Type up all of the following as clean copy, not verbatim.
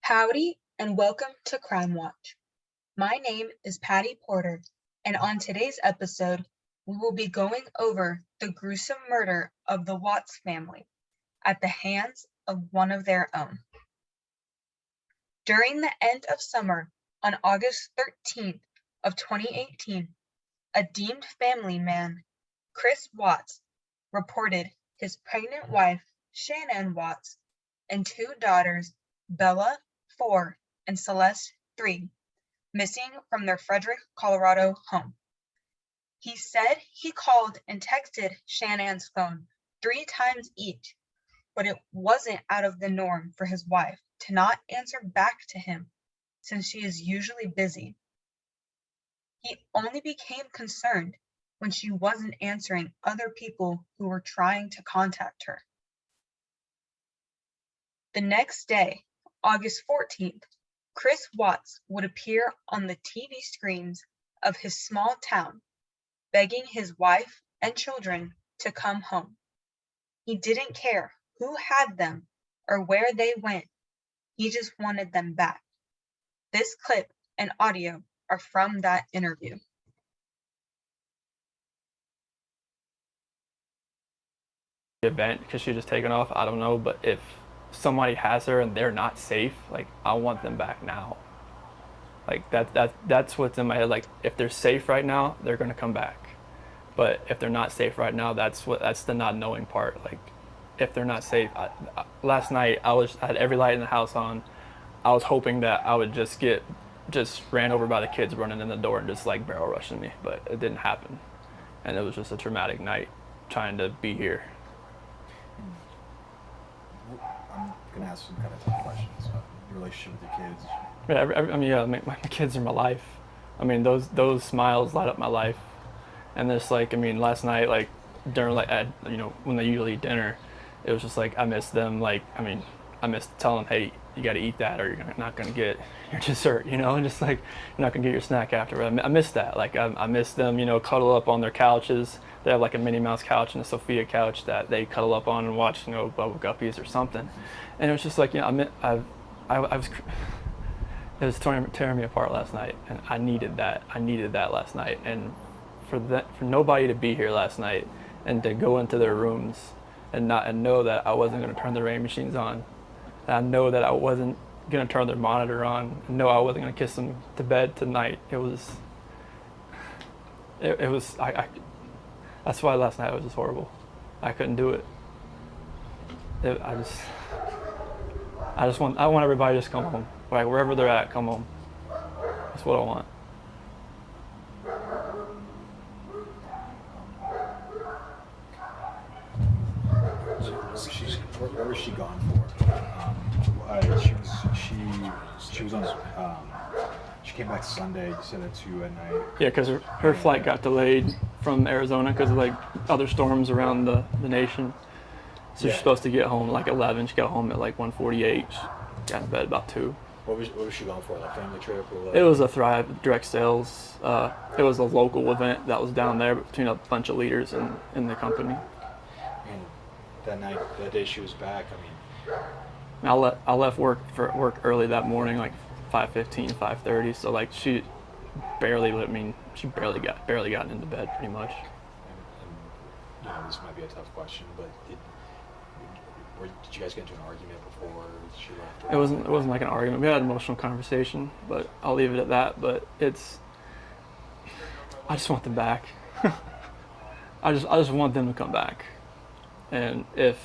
Howdy and welcome to Crime Watch. My name is Patty Porter, and on today's episode, we will be going over the gruesome murder of the Watts family at the hands of one of their own. During the end of summer on August 13th of 2018, a deemed family man, Chris Watts, reported his pregnant wife, Shannon Watts, and two daughters, Bella, 4, and Celeste, 3, missing from their Frederick, Colorado home. He said he called and texted Shannon's phone 3 times each, but it wasn't out of the norm for his wife to not answer back to him since she is usually busy. He only became concerned when she wasn't answering other people who were trying to contact her. The next day, August 14th, Chris Watts would appear on the TV screens of his small town, begging his wife and children to come home. He didn't care who had them or where they went. He just wanted them back. This clip and audio are from that interview. Event because she just taken off, I don't know, but if somebody has her and they're not safe, like, I want them back now. Like, that's what's in my head. Like, if they're safe right now, they're gonna come back, but if they're not safe right now, that's the not knowing part. Like, if they're not safe, last night I had every light in the house on. I was hoping that I would just ran over by the kids running in the door and just like barrel rushing me, but it didn't happen, and it was just a traumatic night trying to be here. I'm gonna ask some kind of tough questions about your relationship with your kids. Yeah, my kids are my life. I mean, those smiles light up my life. And just like, I mean, last night, like during when they usually eat dinner, it was just like I missed them. Like, I mean, I missed telling them, hey, you got to eat that, or you're not gonna get your dessert. And just like you're not gonna get your snack after. I missed that. Like I missed them. Cuddle up on their couches. They have like a Minnie Mouse couch and a Sophia couch that they cuddle up on and watch, Bubble Guppies or something. And it was just like, it was tearing me apart last night, and I needed that. I needed that last night, and for nobody to be here last night and to go into their rooms and know that I wasn't going to turn the rain machines on, and I know that I wasn't going to turn their monitor on, and know I wasn't going to kiss them to bed tonight. It was that's why last night was just horrible. I couldn't do it. I want everybody to just come home. Like, wherever they're at, come home. That's what I want. Where was she gone for? She was on. She came back Sunday. You said at 2 at night. Yeah, because her flight got delayed from Arizona because of like other storms around the nation. So she's supposed to get home at like 11. She got home at like 1:48. She got in bed about 2. What was she going for? Like family trip or what? It was a Thrive direct sales. It was a local event that was down there between a bunch of leaders in the company. And that day she was back, I left work early that morning, like 5:15, 5:30. So like she barely got into bed pretty much. And this might be a tough question, but did you guys get into an argument before she left? It wasn't like an argument. We had an emotional conversation, but I'll leave it at that. But I just want them back. I just want them to come back. And if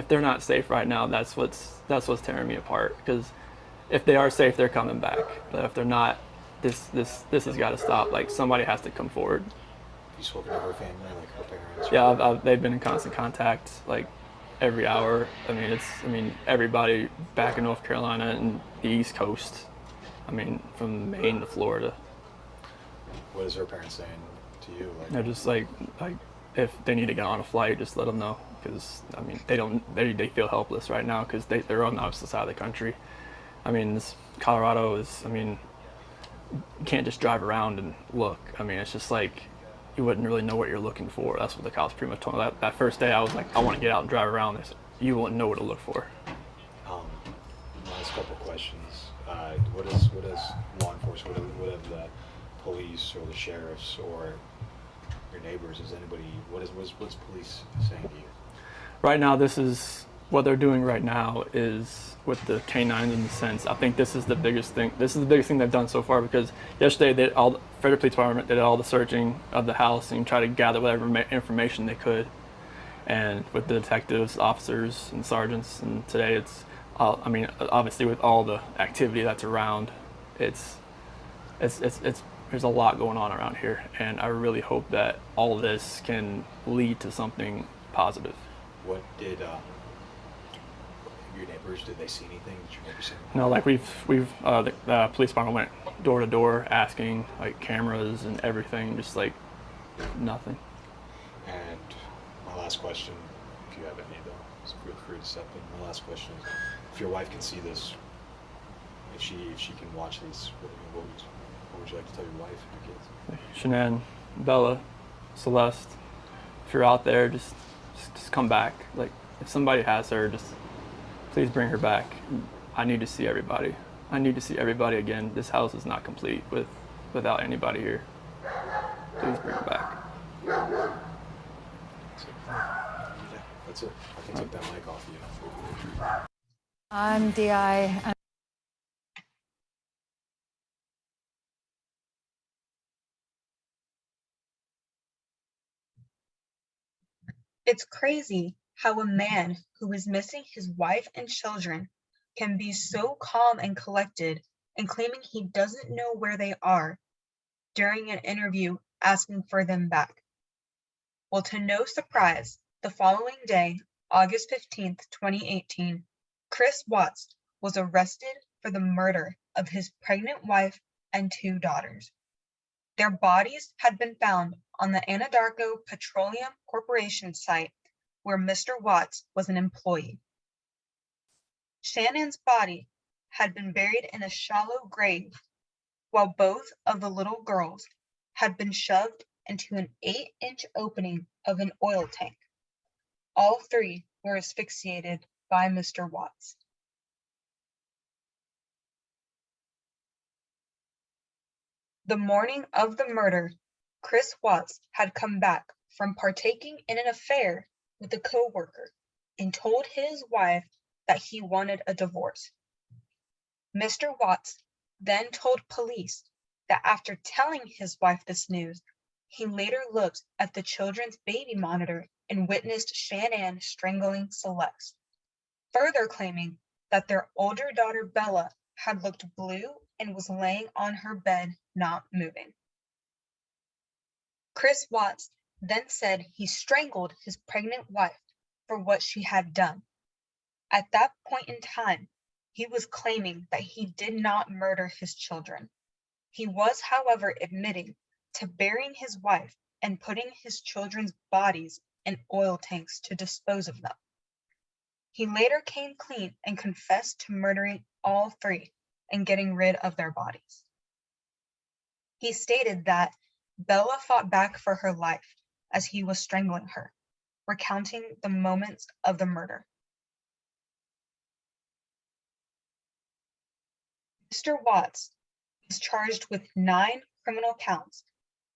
they're not safe right now, that's what's tearing me apart. Because if they are safe, they're coming back. But if they're not, this has got to stop. Like, somebody has to come forward. You spoken to her family, like her parents? Yeah, they've been in constant contact, like every hour. I mean, everybody back in North Carolina and the East Coast. I mean, from Maine to Florida. What is her parents saying to you? They're just like if they need to get on a flight, just let them know, because I mean they feel helpless right now because they're on the opposite side of the country. I mean, Colorado is, you can't just drive around and look. I mean, it's just like you wouldn't really know what you're looking for. That's what the cops pretty much told me. That first day I was like, I want to get out and drive around. They said, you wouldn't know what to look for. Last couple questions. What does law enforcement, what have the police or the sheriffs or your neighbors, is anybody, what's police saying to you? Right now, this is what they're doing right now is with the canines in the sense. I think this is the biggest thing. This is the biggest thing they've done so far because yesterday Frederick Police Department did all the searching of the house and tried to gather whatever information they could. And with the detectives, officers, and sergeants, and today it's, I mean, obviously with all the activity that's around, it's there's a lot going on around here, and I really hope that all of this can lead to something positive. What did your neighbors, did they see anything? Did your neighbors see anything? No, like the police department went door to door asking, like, cameras and everything, just like nothing. And my last question, if you have any though, so feel free to step in. My last question is, if your wife can see this, if she can watch these, what would you like to tell your wife and your kids? Shanann, Bella, Celeste, if you're out there, just come back. Like, if somebody has her, just please bring her back. I need to see everybody. I need to see everybody again. This house is not complete without anybody here. Please bring her back. That's it. I can take that mic off you. I'm DI. It's crazy how a man who is missing his wife and children can be so calm and collected and claiming he doesn't know where they are during an interview asking for them back. Well, to no surprise, the following day, August 15th, 2018, Chris Watts was arrested for the murder of his pregnant wife and 2 daughters. Their bodies had been found on the Anadarko Petroleum Corporation site where Mr. Watts was an employee. Shannon's body had been buried in a shallow grave, while both of the little girls had been shoved into an 8-inch opening of an oil tank. All 3 were asphyxiated by Mr. Watts. The morning of the murder, Chris Watts had come back from partaking in an affair with a co-worker and told his wife that he wanted a divorce. Mr. Watts then told police that after telling his wife this news, he later looked at the children's baby monitor and witnessed Shanann strangling Celeste, further claiming that their older daughter Bella had looked blue and was laying on her bed, not moving. Chris Watts then said he strangled his pregnant wife for what she had done. At that point in time, he was claiming that he did not murder his children. He was, however, admitting to burying his wife and putting his children's bodies in oil tanks to dispose of them. He later came clean and confessed to murdering all 3 and getting rid of their bodies. He stated that Bella fought back for her life as he was strangling her, recounting the moments of the murder. Mr. Watts was charged with 9 criminal counts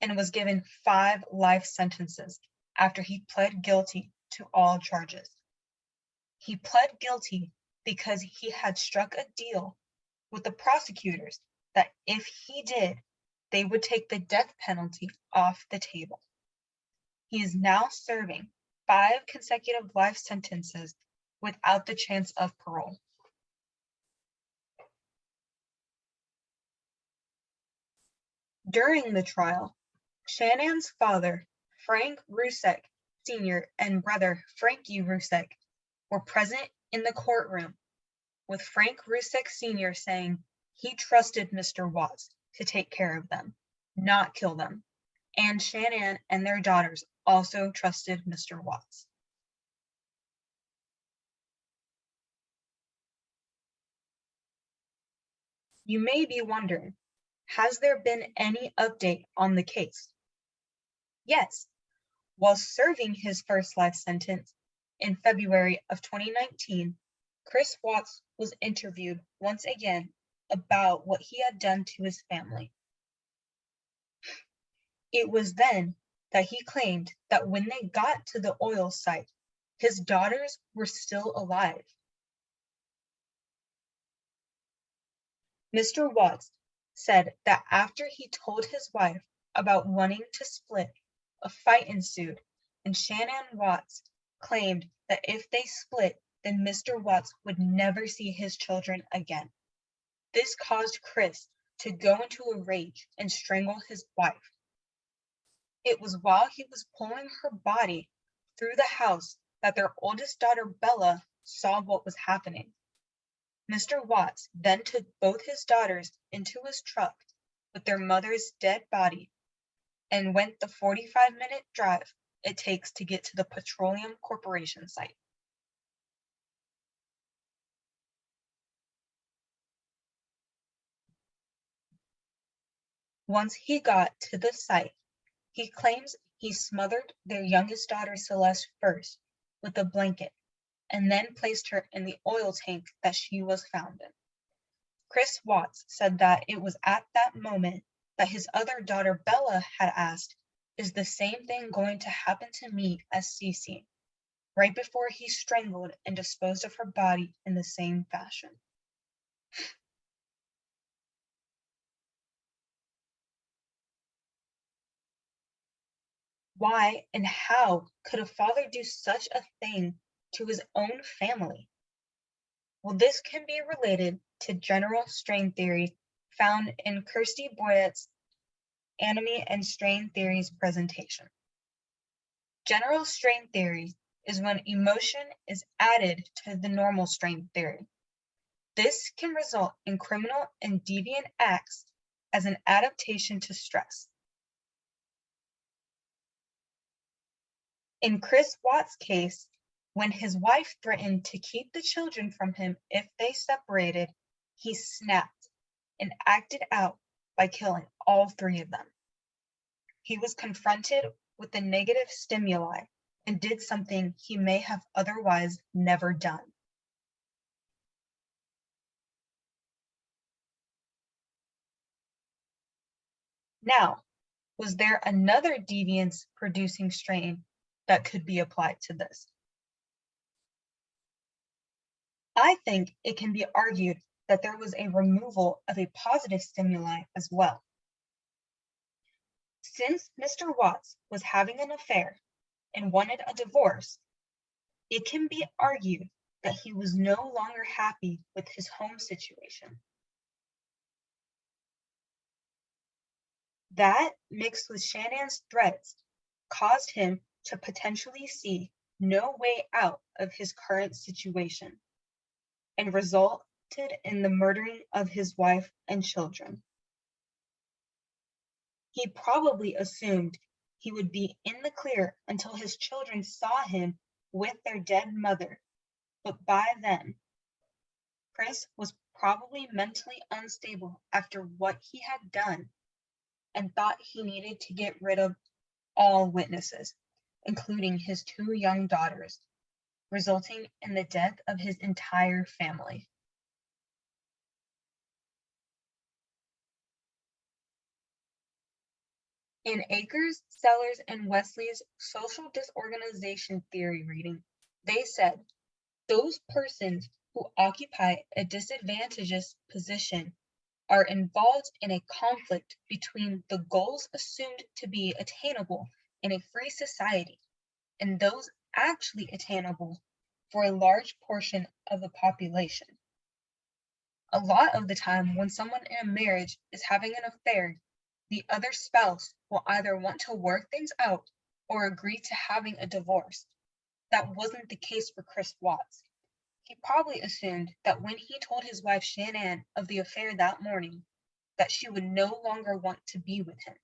and was given 5 life sentences after he pled guilty to all charges. He pled guilty because he had struck a deal with the prosecutors that if he did, they would take the death penalty off the table. He is now serving 5 consecutive life sentences without the chance of parole. During the trial, Shannon's father, Frank Rusek Sr., and brother, Frankie Rusek, were present in the courtroom, with Frank Rusek Sr. saying he trusted Mr. Watts to take care of them, not kill them, and Shanann and their daughters also trusted Mr. Watts. You may be wondering, has there been any update on the case? Yes. While serving his first life sentence in February of 2019, Chris Watts was interviewed once again about what he had done to his family. It was then that he claimed that when they got to the oil site, his daughters were still alive. Mr. Watts said that after he told his wife about wanting to split, a fight ensued, and Shanann Watts claimed that if they split, then Mr. Watts would never see his children again. This caused Chris to go into a rage and strangle his wife. It was while he was pulling her body through the house that their oldest daughter Bella saw what was happening. Mr. Watts then took both his daughters into his truck with their mother's dead body and went the 45-minute drive it takes to get to the Petroleum Corporation site. Once he got to the site, he claims he smothered their youngest daughter Celeste first with a blanket and then placed her in the oil tank that she was found in. Chris Watts said that it was at that moment that his other daughter Bella had asked, "Is the same thing going to happen to me as Cece?" right before he strangled and disposed of her body in the same fashion. Why and how could a father do such a thing to his own family? Well, this can be related to general strain theory found in Kirsty Boyette's Anatomy and Strain Theories presentation. General strain theory is when emotion is added to the normal strain theory. This can result in criminal and deviant acts as an adaptation to stress. In Chris Watts' case, when his wife threatened to keep the children from him if they separated, he snapped and acted out by killing all three of them. He was confronted with the negative stimuli and did something he may have otherwise never done. Now, was there another deviance-producing strain that could be applied to this? I think it can be argued that there was a removal of a positive stimuli as well. Since Mr. Watts was having an affair and wanted a divorce, it can be argued that he was no longer happy with his home situation. That, mixed with Shanann's threats, caused him to potentially see no way out of his current situation and resulted in the murdering of his wife and children. He probably assumed he would be in the clear until his children saw him with their dead mother, but by then, Chris was probably mentally unstable after what he had done and thought he needed to get rid of all witnesses, including his two young daughters, resulting in the death of his entire family. In Akers, Sellers, and Wesley's social disorganization theory reading, they said, those persons who occupy a disadvantageous position are involved in a conflict between the goals assumed to be attainable in a free society and those actually attainable for a large portion of the population. A lot of the time, when someone in a marriage is having an affair, the other spouse will either want to work things out or agree to having a divorce. That wasn't the case for Chris Watts. He probably assumed that when he told his wife Shanann of the affair that morning, that she would no longer want to be with him.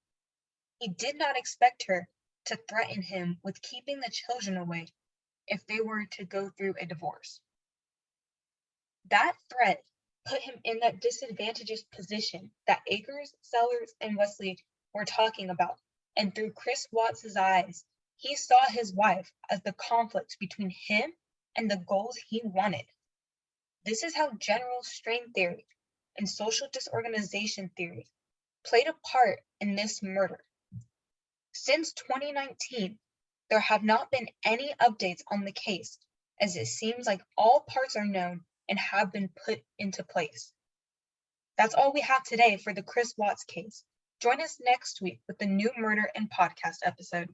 He did not expect her to threaten him with keeping the children away if they were to go through a divorce. That threat put him in that disadvantageous position that Akers, Sellers, and Wesley were talking about, and through Chris Watts' eyes, he saw his wife as the conflict between him and the goals he wanted. This is how general strain theory and social disorganization theory played a part in this murder. Since 2019, there have not been any updates on the case, as it seems like all parts are known and have been put into place. That's all we have today for the Chris Watts case. Join us next week with the new murder and podcast episode.